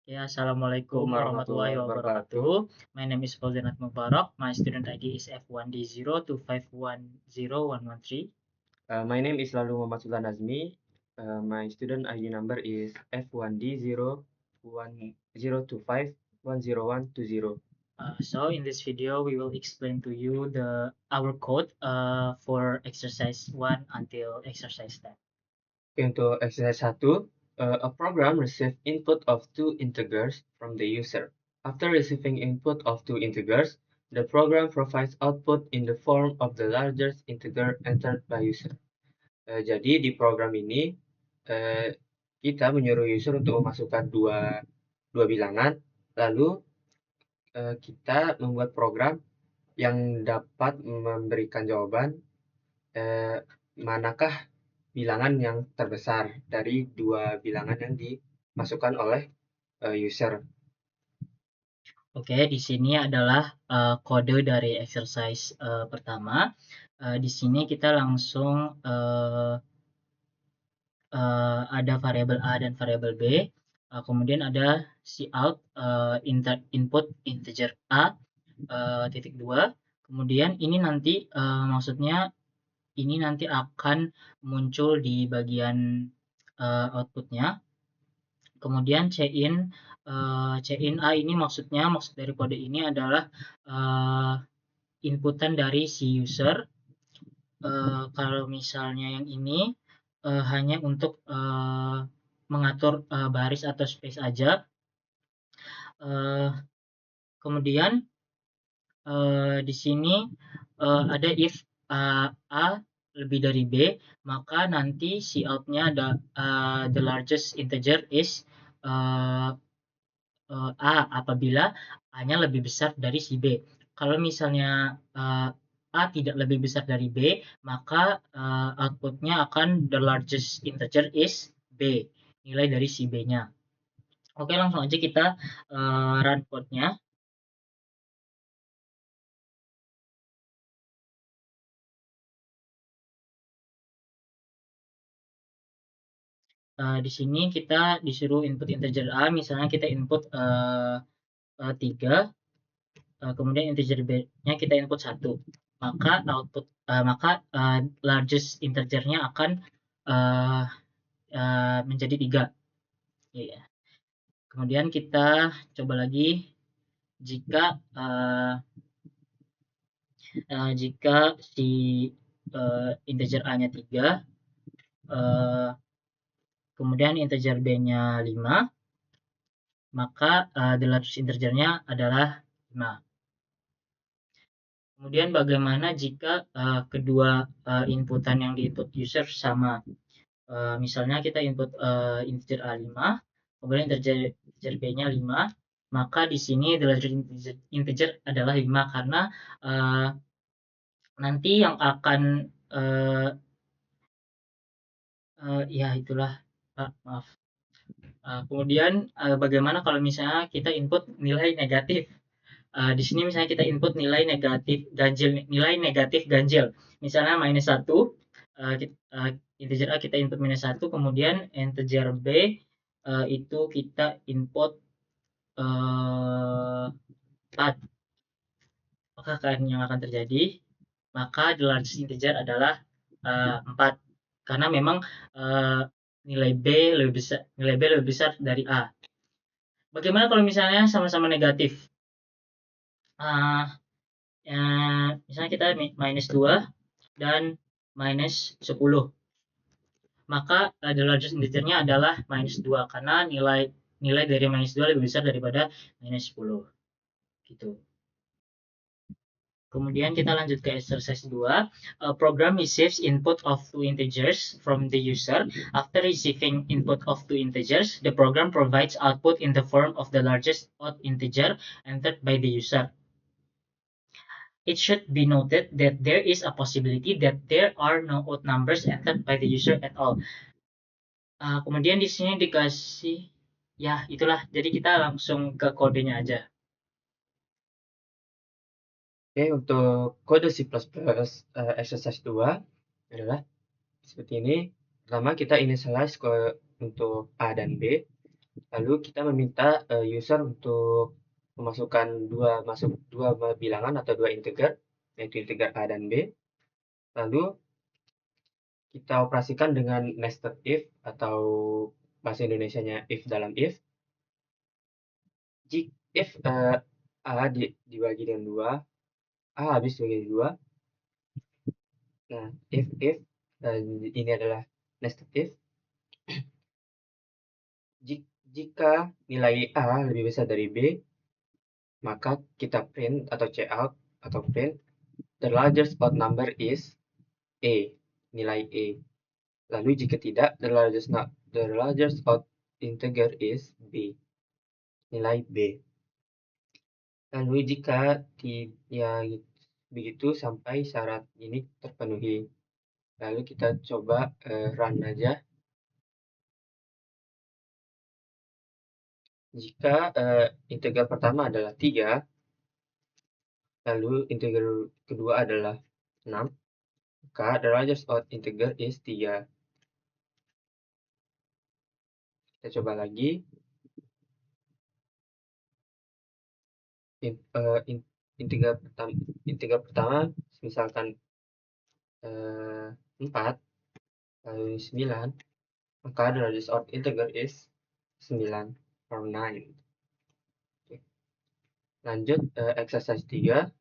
Ya, Assalamualaikum warahmatullahi wabarakatuh. My name is Fauzanat Mubarak. My student ID is F1D02510113. My name is Lalu Muhammad Sultan Nazmi. My student ID number is F1D01025100120. So in this video, we will explain to you our code for exercise 1 until exercise 10. Untuk exercise 1, a program receives input of two integers from the user. After receiving input of two integers, the program provides output in the form of the largest integer entered by user. Jadi di program ini kita menyuruh user untuk memasukkan dua bilangan, lalu kita membuat program yang dapat memberikan jawaban manakah bilangan yang terbesar dari dua bilangan yang dimasukkan oleh user. Oke, di sini adalah kode dari exercise pertama. Di sini kita langsung ada variabel A dan variabel B. Kemudian ada cout input integer A titik 2. Kemudian ini nanti maksudnya ini nanti akan muncul di bagian outputnya. Kemudian cin A ini maksud dari kode ini adalah inputan dari si user. Kalau misalnya yang ini hanya untuk mengatur baris atau space aja. Kemudian di sini ada if A lebih dari B, maka nanti si outnya ada the largest integer is A apabila A-nya lebih besar dari si B. Kalau misalnya A tidak lebih besar dari B, maka outputnya akan the largest integer is B, nilai dari si B-nya. Oke, langsung aja kita run code-nya. Di sini kita disuruh input integer A, misalnya kita input 3, kemudian integer B-nya kita input 1. Maka largest integer-nya akan menjadi 3. Yeah. Kemudian kita coba lagi jika si integer A-nya 3, kemudian integer B-nya 5, maka the largest integer-nya adalah 5. Kemudian bagaimana jika kedua inputan yang di-input user sama? Misalnya kita input integer A5, kemudian integer B-nya 5, maka di sini the largest integer adalah 5 karena nanti yang akan ya itulah maaf. Kemudian bagaimana kalau misalnya kita input nilai negatif? Di sini misalnya kita input nilai negatif ganjil. Misalnya minus 1, integer A kita input minus 1, kemudian integer B itu kita input 4. Maka yang akan terjadi, maka the largest integer adalah 4. Karena memang nilai B lebih besar dari A. Bagaimana kalau misalnya sama-sama negatif? Misalnya kita minus 2 dan minus 10. Maka the largest integer-nya adalah minus 2 karena nilai dari minus 2 lebih besar daripada minus 10. Gitu. Kemudian kita lanjut ke exercise 2. A program receives input of two integers from the user. After receiving input of two integers, the program provides output in the form of the largest odd integer entered by the user. It should be noted that there is a possibility that there are no odd numbers entered by the user at all. Kemudian di sini dikasih, ya itulah, jadi kita langsung ke kodenya aja. Oke, untuk kode C++ exercise 2 adalah seperti ini. Pertama kita initialize untuk A dan B. Lalu kita meminta user untuk memasukkan dua bilangan atau dua integer, yaitu integer A dan B. Lalu kita operasikan dengan nested if atau bahasa Indonesianya if dalam if. If A dibagi dengan 2, A habis dibagi 2. Nah, if ini adalah nested if. Jika nilai A lebih besar dari B, maka kita print atau cout atau print the largest odd number is A, nilai A. Lalu jika tidak, the largest odd integer is B, nilai B. Lalu jika ya begitu sampai syarat ini terpenuhi. Lalu kita coba run aja. Jika integer pertama adalah 3, lalu integer kedua adalah 6, maka the largest odd integer is 3. Kita coba lagi. Integer pertama misalkan 4, lalu 9, maka the largest odd integer is 9 or 9. Oke. Lanjut exercise 3.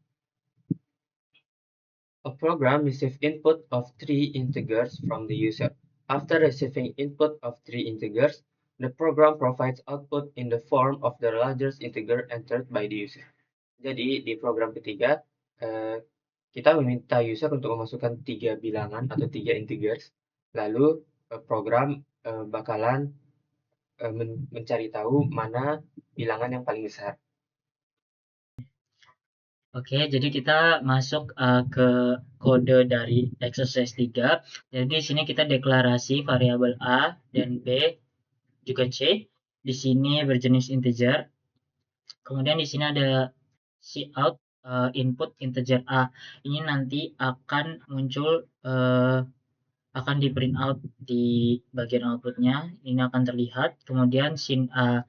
A program receives input of 3 integers from the user. After receiving input of 3 integers, the program provides output in the form of the largest integer entered by the user. Jadi di program ketiga, kita meminta user untuk memasukkan 3 bilangan atau 3 integers, lalu program bakalan mencari tahu mana bilangan yang paling besar. Oke, jadi kita masuk ke kode dari exercise 3. Jadi di sini kita deklarasi variabel A dan B juga C. Di sini berjenis integer. Kemudian di sini ada cout input integer A. Ini nanti akan muncul akan di print out di bagian outputnya. Ini akan terlihat. Kemudian sin A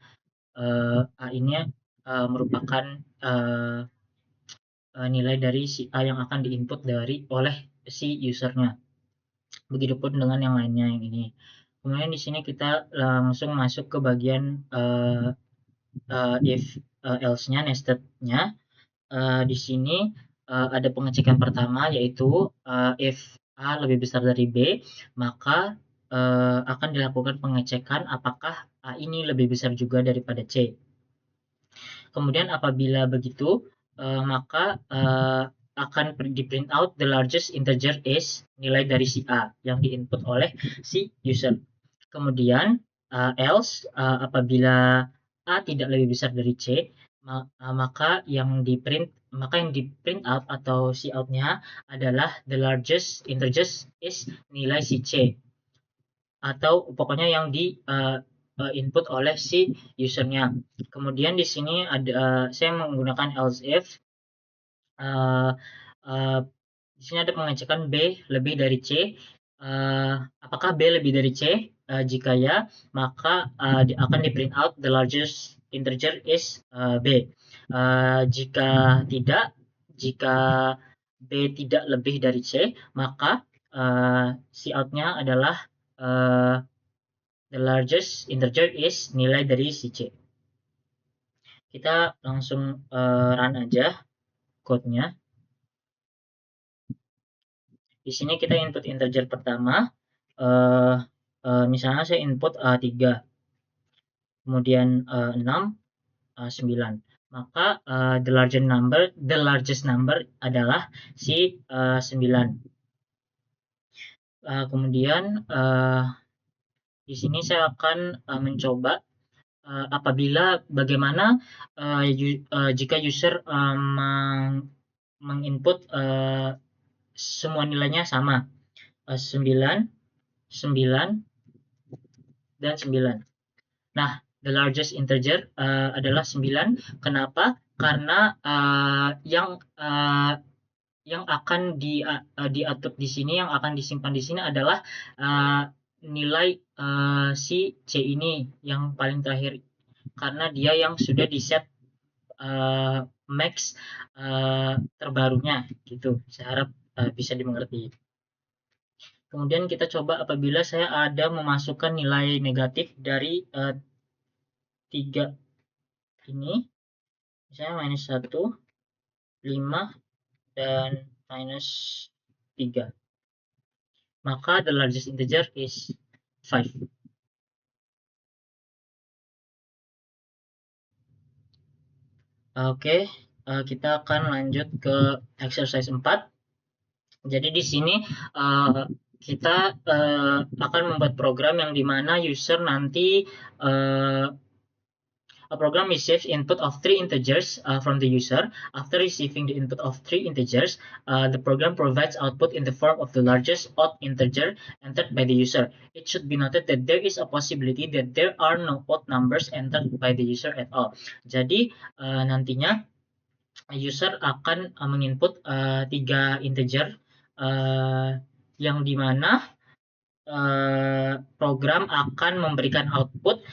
ini merupakan nilai dari si A yang akan diinput oleh si usernya. Begitupun dengan yang lainnya yang ini. Kemudian di sini kita langsung masuk ke bagian if else-nya, nested-nya. Di sini ada pengecekan pertama yaitu if A lebih besar dari B, maka akan dilakukan pengecekan apakah A ini lebih besar juga daripada C. Kemudian apabila begitu, maka akan di print out the largest integer is nilai dari si A yang diinput oleh si user. Kemudian else apabila A tidak lebih besar dari C, maka yang di print out atau si outnya adalah the largest integer is nilai si C, atau pokoknya yang di input oleh si usernya. Kemudian di sini ada saya menggunakan else if. Di sini ada pengecekan B lebih dari C. Apakah B lebih dari C? Jika ya, maka akan di print out the largest integer is B. Jika tidak, jika B tidak lebih dari C, maka cout-nya adalah the largest integer is nilai dari si C. Kita langsung run aja code-nya. Di sini kita input integer pertama, misalnya saya input 3, kemudian 6, 9. Maka the largest number adalah si 9. Kemudian di sini saya akan mencoba apabila bagaimana jika user menginput semua nilainya sama, 9, 9, dan 9. Nah, the largest integer adalah 9. Kenapa? Karena yang akan diatur di sini, yang akan disimpan di sini adalah nilai si C ini yang paling terakhir, karena dia yang sudah di set max terbarunya gitu. Saya harap bisa dimengerti. Kemudian kita coba apabila saya ada memasukkan nilai negatif dari 3 ini, misalnya minus 1, 5, dan minus 3. Maka the largest integer is 5. Oke, kita akan lanjut ke exercise 4. Jadi di sini kita akan membuat program yang dimana user nanti a program receives input of 3 integers from the user. After receiving the input of 3 integers, the program provides output in the form of the largest odd integer entered by the user. It should be noted that there is a possibility that there are no odd numbers entered by the user at all. Jadi nantinya user akan menginput 3 integer yang dimana program akan memberikan output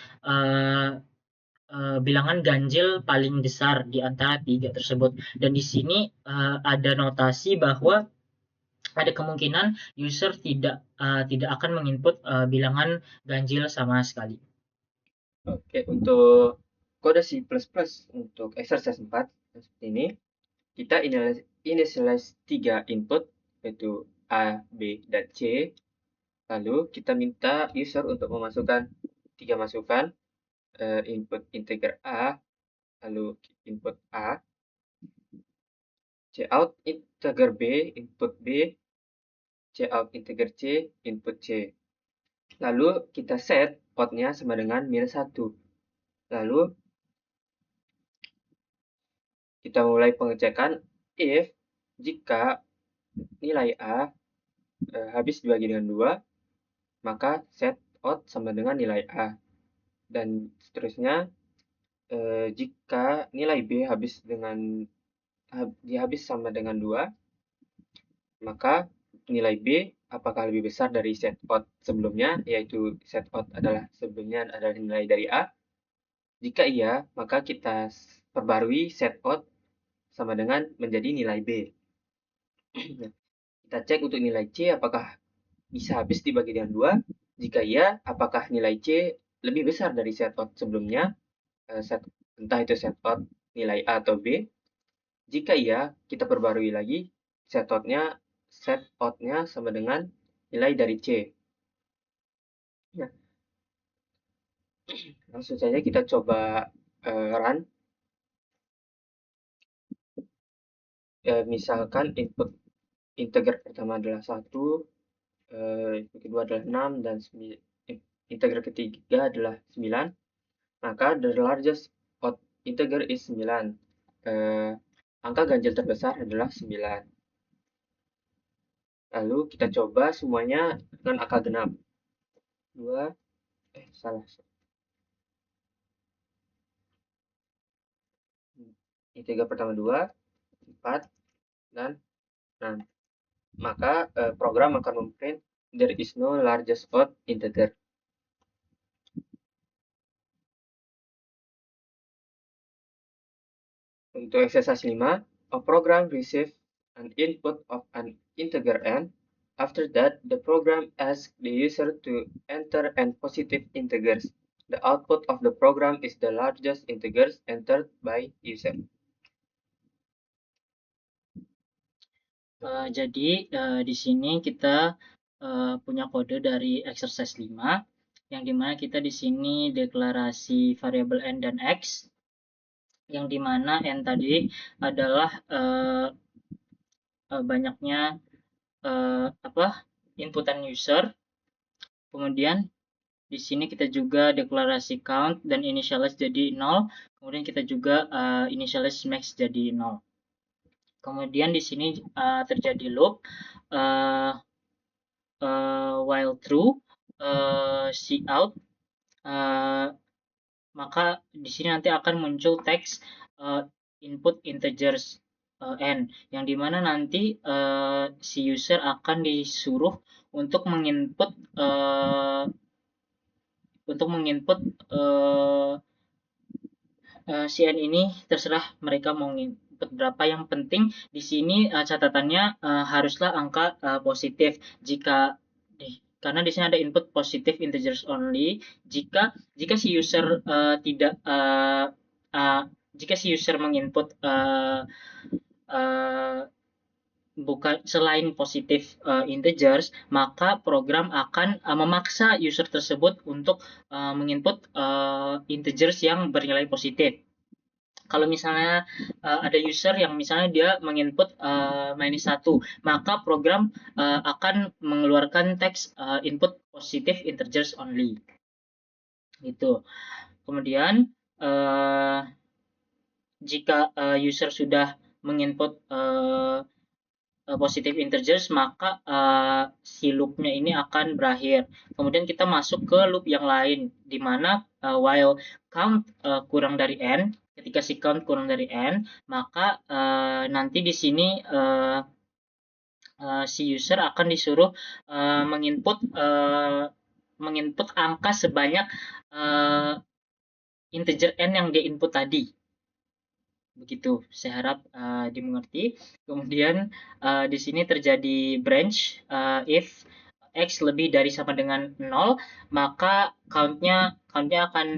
bilangan ganjil paling besar di antara 3 tersebut. Dan di sini ada notasi bahwa ada kemungkinan user tidak akan menginput bilangan ganjil sama sekali. Oke, untuk kode C++ untuk exercise 4 seperti ini, kita initialize 3 input, yaitu A, B, dan C. Lalu kita minta user untuk memasukkan 3 masukan, input integer A, lalu input A, cout integer B, input B, cout integer C, input C. Lalu kita set outnya sama dengan minus 1. Lalu kita mulai pengecekan if jika nilai A habis dibagi dengan 2, maka set out sama dengan nilai A. Dan seterusnya, jika nilai B habis sama dengan 2, maka nilai B apakah lebih besar dari set out sebelumnya, yaitu set out adalah sebelumnya adalah nilai dari A. Jika iya, maka kita perbarui set out sama dengan menjadi nilai B. Kita cek untuk nilai C apakah bisa habis dibagi dengan 2. Jika iya, apakah nilai C lebih besar dari set out sebelumnya, entah itu set out nilai A atau B. Jika iya, kita perbarui lagi set outnya sama dengan nilai dari C. Nah, langsung saja kita coba run. Misalkan input integer pertama adalah 1, input kedua adalah 6, dan integer ketiga adalah 9. Maka the largest odd integer is 9. Angka ganjil terbesar adalah 9. Lalu kita coba semuanya dengan angka genap. 2, salah. Integer pertama 2, 4, dan 6. Maka program akan memprint there is no largest odd integer. Untuk exercise 5, a program receives an input of an integer n. After that, the program asks the user to enter n positive integers. The output of the program is the largest integers entered by user. Jadi di sini kita punya kode dari exercise 5 yang dimana kita di sini deklarasi variabel n dan x, yang dimana n tadi adalah banyaknya inputan user. Kemudian di sini kita juga deklarasi count dan initialize jadi 0. Kemudian kita juga initialize max jadi 0. Kemudian di sini terjadi loop while true, cout, maka di sini nanti akan muncul teks input integers n, yang dimana nanti si user akan disuruh untuk menginput si n ini, terserah mereka mau input berapa. Yang penting di sini catatannya haruslah angka positif. Karena di sini ada input positif integers only. Jika si user tidak jika si user menginput bukan selain positif integers, maka program akan memaksa user tersebut untuk menginput integers yang bernilai positif. Kalau misalnya ada user yang misalnya dia menginput -1, maka program akan mengeluarkan teks input positif integers only. Gitu. Kemudian jika user sudah menginput positive integers, maka si loopnya ini akan berakhir. Kemudian kita masuk ke loop yang lain, di mana while count kurang dari n, ketika si count kurang dari n, maka nanti di sini si user akan disuruh menginput angka sebanyak integer n yang dia input tadi. Begitu, saya harap dimengerti. Kemudian di sini terjadi branch, if x lebih dari sama dengan 0, maka countnya akan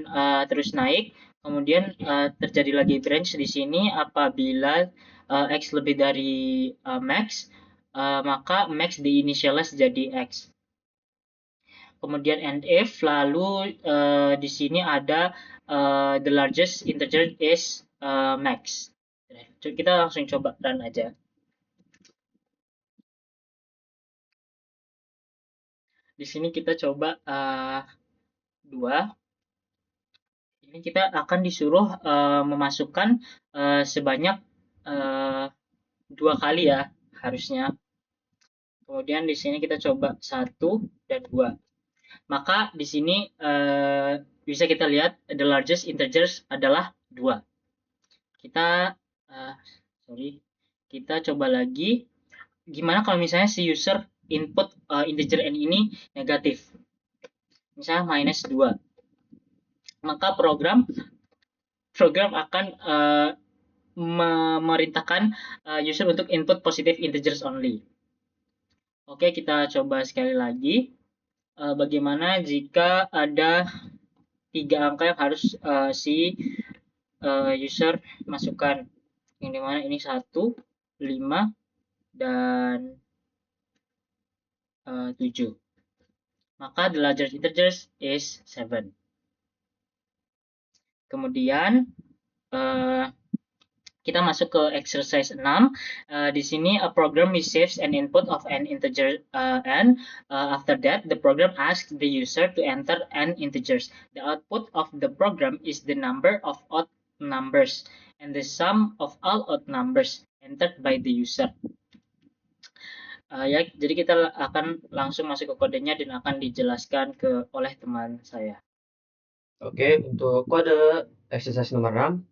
terus naik. Kemudian terjadi lagi branch di sini apabila x lebih dari max, maka max diinitialize jadi x. Kemudian and if, lalu di sini ada the largest integer is max. Kita langsung coba run aja. Di sini kita coba 2. Ini kita akan disuruh memasukkan sebanyak 2 kali ya harusnya. Kemudian di sini kita coba 1 dan 2. Maka di sini bisa kita lihat the largest integers adalah 2. Kita coba lagi. Gimana kalau misalnya si user input integer n ini negatif, misalnya -2, maka program akan memerintahkan user untuk input positive integers only. Oke, kita coba sekali lagi. Bagaimana jika ada 3 angka yang harus si user masukkan, yang dimana ini 1, 5, dan 7. Maka the largest integers is 7. Kemudian kita masuk ke exercise 6. Di sini a program receives an input of an integer n. After that, the program asks the user to enter n integers. The output of the program is the number of odd numbers and the sum of all odd numbers entered by the user. Ya, jadi kita akan langsung masuk ke kodenya dan akan dijelaskan oleh teman saya. Oke, untuk kode exercise nomor 6,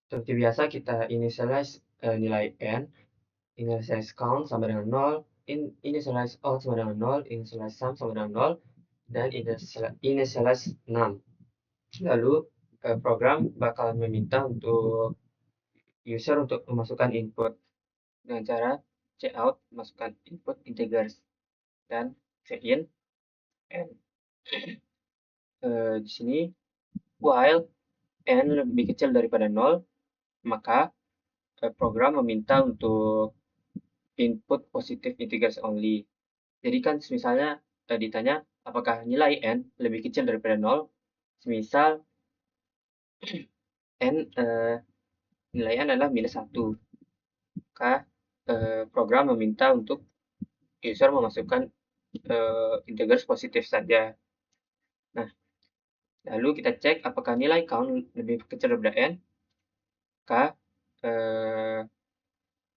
seperti biasa kita initialize nilai n, initialize count sama dengan 0, initialize all sama dengan 0, initialize sum sama dengan 0, dan initialize 6. Lalu program bakalan meminta untuk user untuk memasukkan input dengan cara cout masukkan input integers dan in n. Di sini while n lebih kecil daripada 0, maka program meminta untuk input positive integers only. Jadi kan misalnya ditanya apakah nilai n lebih kecil daripada 0, semisal n nilai n adalah -1, maka program meminta untuk user memasukkan integers positif saja. Nah, lalu kita cek apakah nilai count lebih kecil daripada n, maka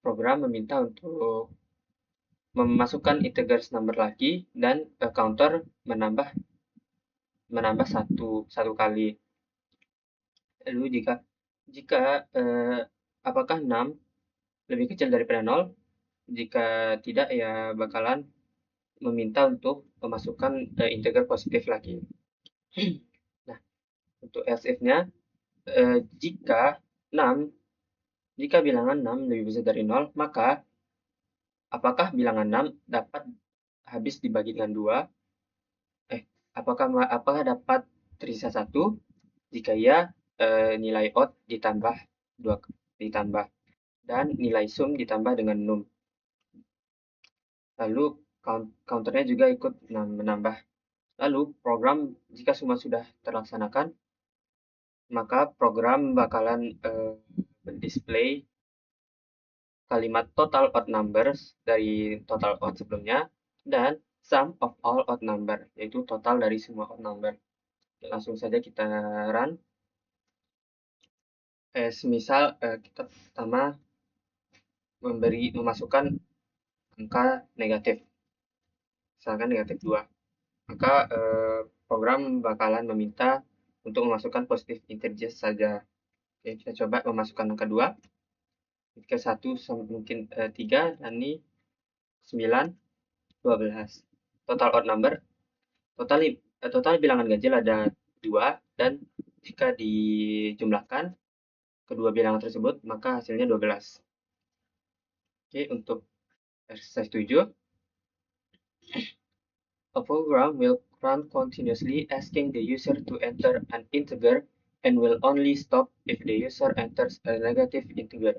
program meminta untuk memasukkan integers number lagi dan counter menambah satu kali. Lalu jika apakah 6 lebih kecil daripada 0? Jika tidak, ya bakalan meminta untuk memasukkan integer positif lagi. Nah, untuk else if-nya, jika bilangan 6 lebih besar dari 0, maka apakah bilangan 6 dapat habis dibagi dengan 2? Apakah dapat tersisa 1? Jika ya, nilai odd ditambah 2 dan nilai sum ditambah dengan num. Lalu counternya juga ikut menambah. Lalu program jika semua sudah terlaksanakan, maka program bakalan mendisplay kalimat total odd numbers dari total odd sebelumnya dan sum of all odd number, yaitu total dari semua odd number. Langsung saja kita run. Semisal kita pertama memasukkan angka negatif, misalkan negatif 2, maka program bakalan meminta untuk memasukkan positif integers saja. Oke, kita coba memasukkan angka 2. Jika 1 mungkin 3, dan ini 9, 12. Total odd number, total bilangan ganjil ada 2, dan jika dijumlahkan kedua bilangan tersebut, maka hasilnya 12. Oke, untuk exercise 7, a program will run continuously asking the user to enter an integer and will only stop if the user enters a negative integer.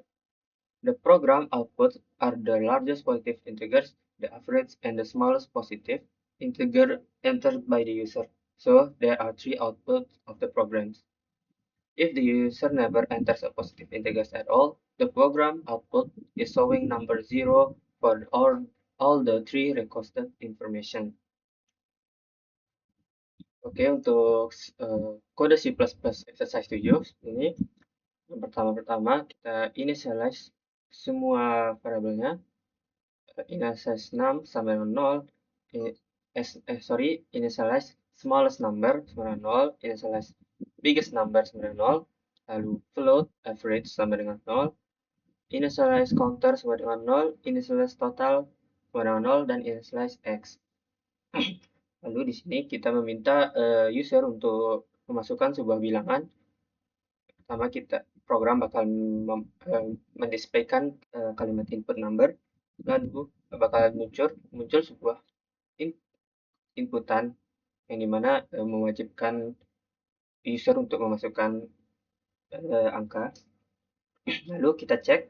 The program outputs are the largest positive integers, the average, and the smallest positive integer entered by the user. So there are 3 outputs of the programs. If the user never enters a positive integers at all, the program output is showing number 0 for all the 3 requested information. Oke, untuk kode C++ exercise 7 ini, yang pertama kita initialize semua variabelnya. Initialize 6 sama dengan 0, initialize smallest number sama dengan 0, initialize biggest number sama dengan 0, lalu float average sama dengan 0, initialize counter sama dengan 0, initialize total sama dengan 0, dan initialize x. Lalu di sini kita meminta user untuk memasukkan sebuah bilangan. Pertama, program bakal mendisplaykan kalimat input number, lalu bakal muncul sebuah inputan yang dimana mewajibkan user untuk memasukkan angka. Lalu kita cek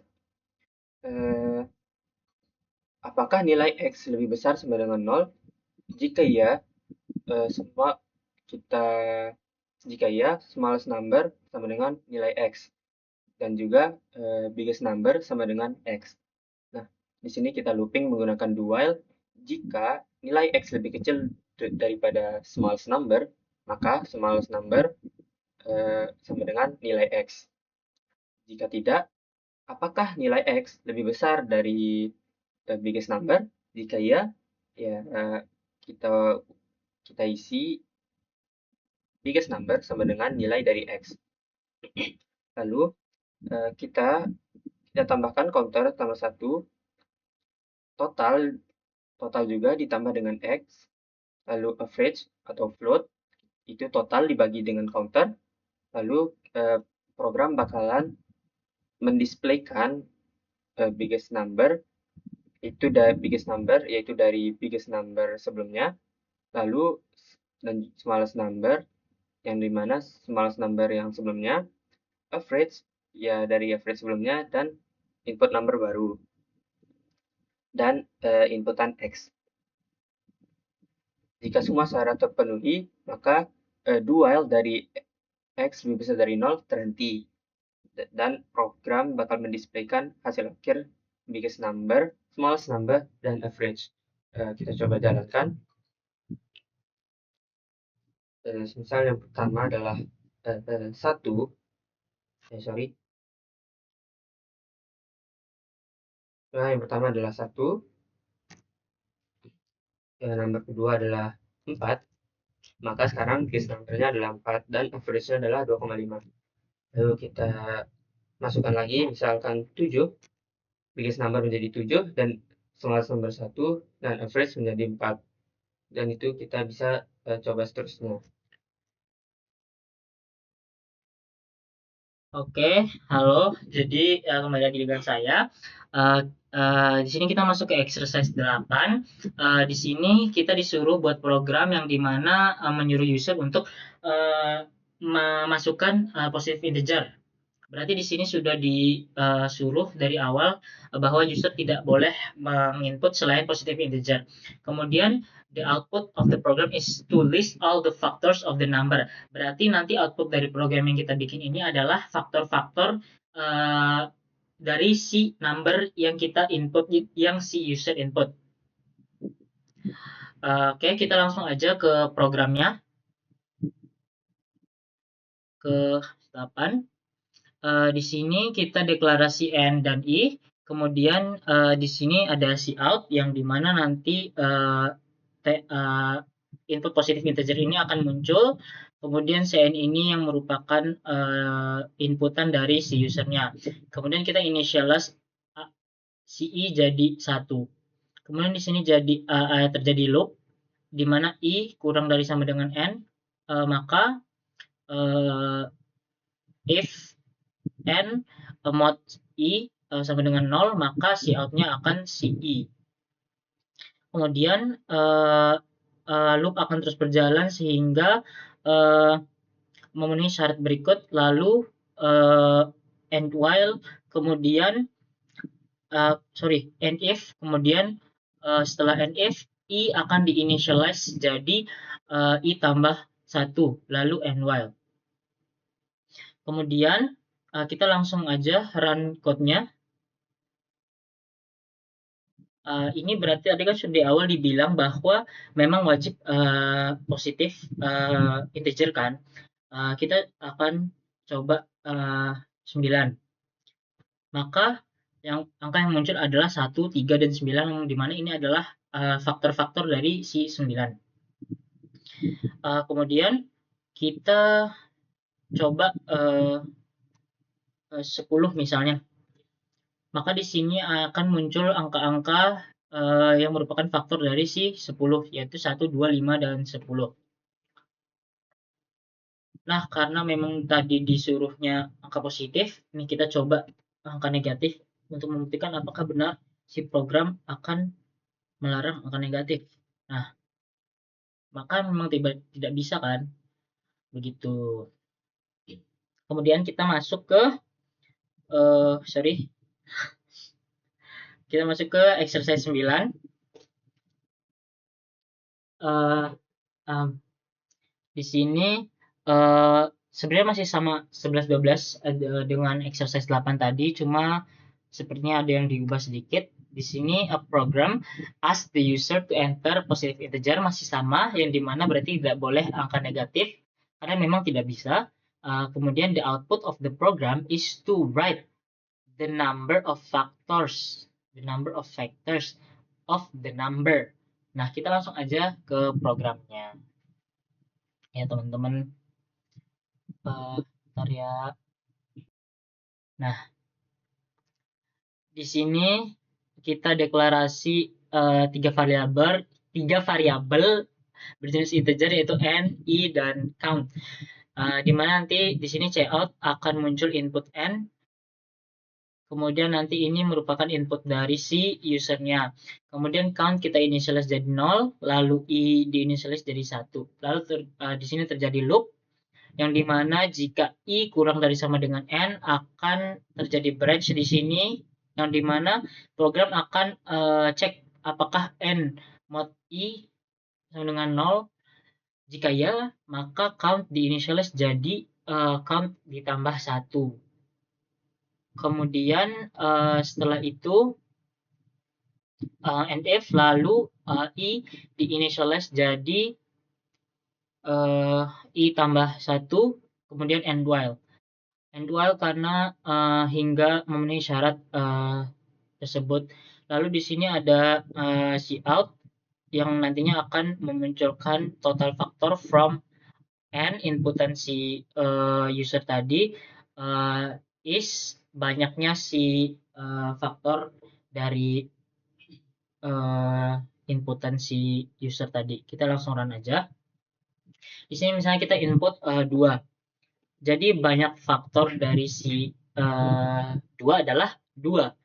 apakah nilai x lebih besar sama dengan 0. Jika iya, smallest number sama dengan nilai x, dan juga biggest number sama dengan x. Nah, di sini kita looping menggunakan do while. Jika nilai x lebih kecil daripada smallest number, maka smallest number sama dengan nilai x. Jika tidak, apakah nilai x lebih besar dari biggest number? Jika iya, ya kita isi biggest number sama dengan nilai dari x. Lalu kita tambahkan counter tambah 1, total juga ditambah dengan x, lalu average atau float itu total dibagi dengan counter, lalu program bakalan mendisplaykan biggest number yaitu dari biggest number sebelumnya, lalu dan smallest number yang dimana smallest number yang sebelumnya, average ya dari average sebelumnya, dan input number baru dan inputan x. Jika semua syarat terpenuhi, maka do while dari x lebih besar dari 0 terhenti, dan program bakal mendisplaykan hasil akhir biggest number, smallest number, dan average. Kita coba jalankan. Misal yang pertama adalah 1. Nah, yang pertama adalah 1. Yang nomor kedua adalah 4. Maka sekarang biggest number-nya adalah 4 dan average-nya adalah 2,5. Lalu kita masukkan lagi, misalkan 7, biggest number menjadi 7, dan smallest number 1, dan average menjadi 4. Dan itu kita bisa coba seterusnya. Oke, halo. Jadi kembali lagi dengan saya. Di sini kita masuk ke exercise 8. Di sini kita disuruh buat program yang dimana menyuruh user untuk memasukkan positive integer. Berarti di sini sudah disuruh dari awal bahwa user tidak boleh menginput selain positive integer. Kemudian the output of the program is to list all the factors of the number. Berarti nanti output dari program yang kita bikin ini adalah faktor-faktor dari si number yang kita input, yang si user input. Oke, kita langsung aja ke programnya, ke 8. Di sini kita deklarasi N dan I, kemudian di sini ada cout yang dimana nanti input positive integer ini akan muncul, kemudian cn ini yang merupakan inputan dari si usernya. Kemudian kita initialize si I jadi 1. Kemudian di sini terjadi loop di mana I kurang dari sama dengan N, maka if N mod I sama dengan 0, maka si outnya akan si I. Kemudian loop akan terus berjalan sehingga memenuhi syarat berikut, lalu end while, kemudian end if, kemudian setelah end if, I akan diinitialize jadi I tambah 1, lalu end while. Kemudian kita langsung aja run code-nya. Ini berarti tadi kan sudah di awal dibilang bahwa memang wajib positif integer kan. Kita akan coba 9. Maka angka yang muncul adalah 1, 3, dan 9, yang dimana ini adalah faktor-faktor dari si 9. Kemudian kita coba 10 misalnya. Maka di sini akan muncul angka-angka yang merupakan faktor dari si 10, yaitu 1, 2, 5, dan 10. Nah, karena memang tadi disuruhnya angka positif, ini kita coba angka negatif untuk membuktikan apakah benar si program akan melarang angka negatif. Nah, maka memang tidak bisa kan, begitu. Kemudian kita masuk ke kita masuk ke exercise 9. Di sini sebenarnya masih sama 11-12 dengan exercise 8 tadi, cuma sepertinya ada yang diubah sedikit. Di sini a program ask the user to enter positive integer masih sama, yang dimana berarti tidak boleh angka negatif karena memang tidak bisa. Kemudian the output of the program is to write the number of factors of the number. Nah, kita langsung aja ke programnya. Ya, teman-teman. Bentar ya. Nah, di sini kita deklarasi tiga variabel berjenis integer, yaitu n, i, dan count. Dimana nanti di sini cout akan muncul input n, kemudian nanti ini merupakan input dari si usernya. Kemudian count kita initialize jadi 0, lalu i diinitialize jadi 1. Lalu di sini terjadi loop, yang dimana jika i kurang dari sama dengan n akan terjadi branch di sini, yang dimana program akan cek apakah n mod i sama dengan 0. Jika ya, maka count diinitialize jadi count ditambah 1. Kemudian setelah itu end if, lalu i diinitialize jadi i tambah 1, kemudian end while. End while karena hingga memenuhi syarat tersebut. Lalu di sini ada cout yang nantinya akan memunculkan total factor from n, inputan si user tadi, is banyaknya si faktor dari inputan si user tadi. Kita langsung run aja. Di sini misalnya kita input 2. Jadi banyak faktor dari si 2 adalah 2.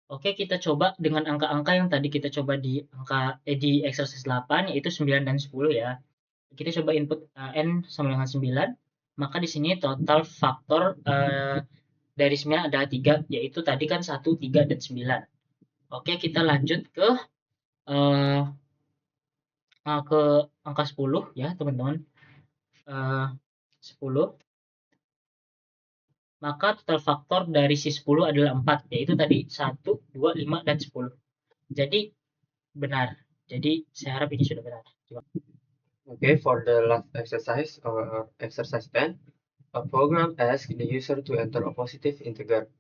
Oke, kita coba dengan angka-angka yang tadi kita coba di exercise 8 yaitu 9 dan 10 ya. Kita coba input n sama dengan 9, maka di sini total faktor dari 9 adalah 3, yaitu tadi kan 1, 3, dan 9. Oke, kita lanjut ke angka 10 ya, teman-teman. 10. Maka total faktor dari si 10 adalah 4, yaitu tadi 1, 2, 5, dan 10. Jadi benar. Jadi saya harap ini sudah benar. Okay, for the last exercise or exercise 10, a program asks the user to enter a positive integer.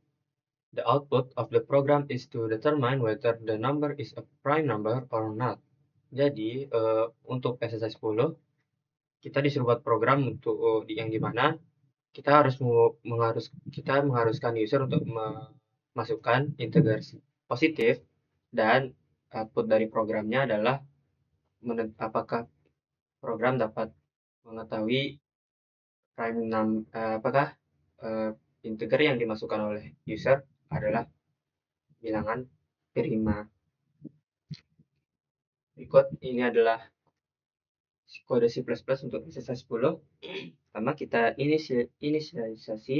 The output of the program is to determine whether the number is a prime number or not. Jadi untuk exercise 10 kita disuruh buat program untuk yang dimana kita mengharuskan user untuk memasukkan integer positif, dan output dari programnya adalah apakah program dapat mengetahui apakah integer yang dimasukkan oleh user adalah bilangan prima. Berikut ini adalah kode C++ untuk exercise 10. Pertama kita inisialisasi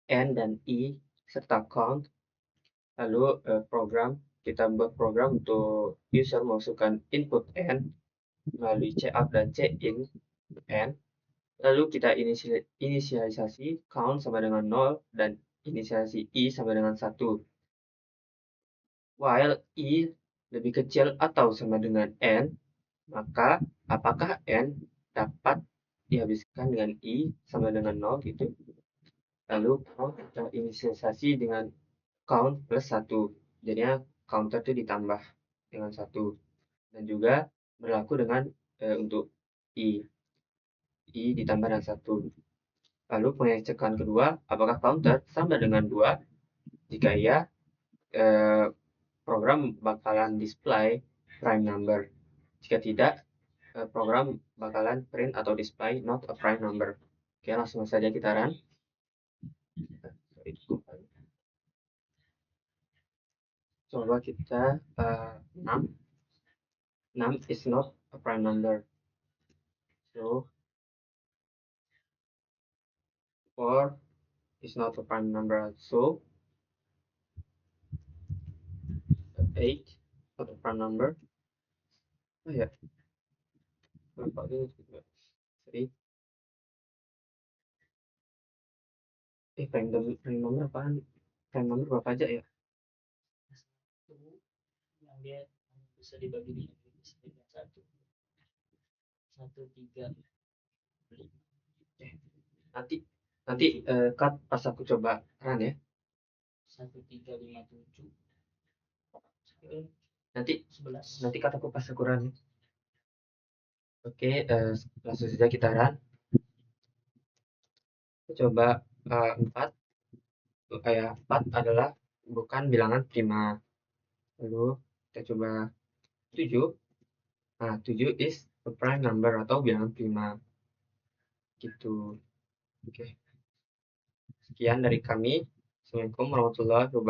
n dan i serta count. Lalu kita buat program untuk user memasukkan input n melalui cout dan cin n. Lalu kita inisialisasi count sama dengan 0 dan inisialisasi i sama dengan 1. While i lebih kecil atau sama dengan n, maka apakah n dapat dihabiskan dengan i sama dengan 0 gitu. Lalu kita inisialisasi dengan count plus 1. Jadinya counter itu ditambah dengan 1. Dan juga berlaku dengan untuk i ditambah dengan 1. Lalu pengecekan kedua, apakah counter sama dengan 2? Jika iya, program bakalan display prime number. Jika tidak, program bakalan print atau display not a prime number. Oke, langsung saja kita run. Coba kita 6 is not a prime number. So 4 is not a prime number. So 8 not a prime number. Oh ya, lupa ini juga. Sorry. Prime number apaan? Prime number berapa aja ya? Yang dia bisa dibagi di satu, 1, 3, 5. Nanti cut pas aku coba run ya. 1, 3, 5, 7. Nanti 11. Nanti cut aku pas aku run. Oke, langsung saja kita run. Kita coba 4. Kayak 4 adalah bukan bilangan prima. Lalu kita coba 7. Nah, 7 is a prime number atau bilangan prima. Gitu. Oke. Sekian dari kami. Assalamualaikum warahmatullahi wabarakatuh.